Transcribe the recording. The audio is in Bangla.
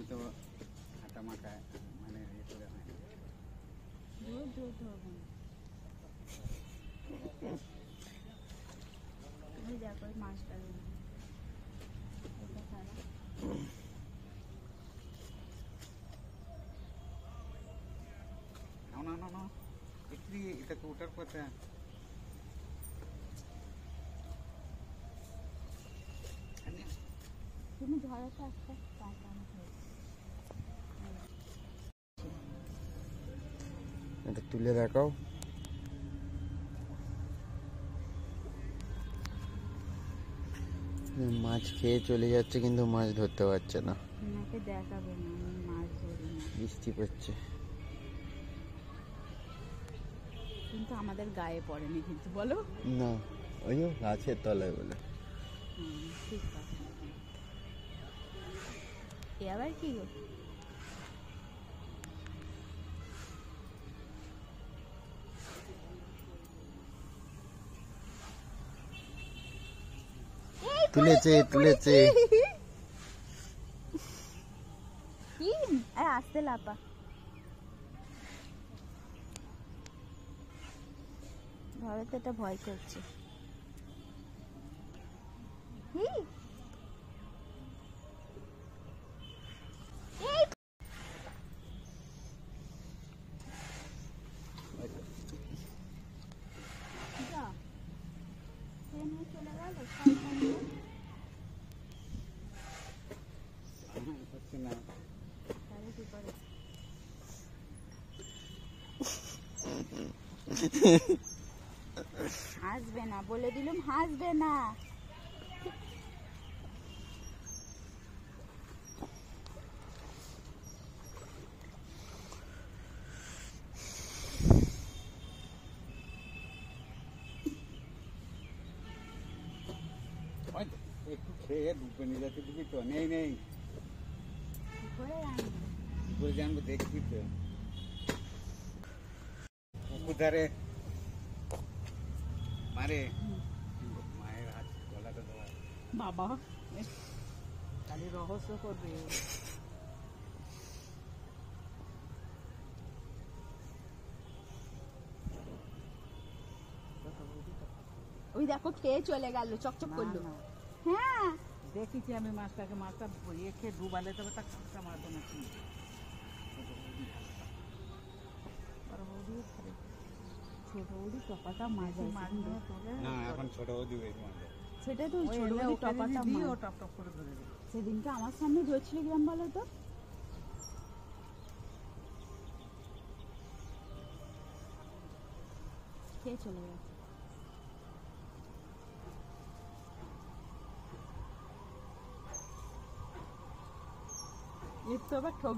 মতো হাঁটা মাখা মানে ইয়ে করে হয় না। তুমি দেখো মাছটা না না না একটু এটা তো ওটার কথা। তুমি ধরাটা একটা কাটানো এটা তুলে দেখাও। মাছ খেয়ে চলে যাচ্ছে কিন্তু মাছ ধরতে পারছে না। তোমাকে দেখাবে না, আমি মাছ ধরি না। বৃষ্টি পড়ছে কিন্তু আমাদের গায়ে পড়েনি কিন্তু, বলো না, ওই গাছের তলায় বলে। ঠিক আছে। এ আবার কি গো? তুলেছে তুলেছে। কি আসতে লাপা ধরে তো এটা ভয় করছে। চলে গেল হচ্ছে না। তাহলে কি করে? হাসবে না বলে দিলাম, হাসবে না। একটু খেয়ে ডুবে নিয়ে যাচ্ছে দিবি তো? নেই নেই, কি করে জানবো? কি করে জানবো? দেখবি তো পুকুর ধারে মারে মায়ের হাত গলাটা দেওয়া। বাবা খালি রহস্য করবে। ওই দেখো খেয়ে চলে গেল, চকচক করলো। হ্যাঁ দেখেছি আমি মাছটাকে, মাছটা ইয়ে খেয়ে ডুবালে তবে তা কাঁচা মারবো না। ছোট বৌদি টপাটা মাছ মাছ নিয়ে তোলে না এখন ছোট বৌদি বেশ মজা। সেটা তো ছোট বৌদি টপাটা দিয়ে ও মাছ টপ টপ করে ধরে দেবে। সেদিনকে আমার সামনে ধরছিল কিরম বলো তো? খেয়ে চলে গেছে। এর তো আবার ঠোক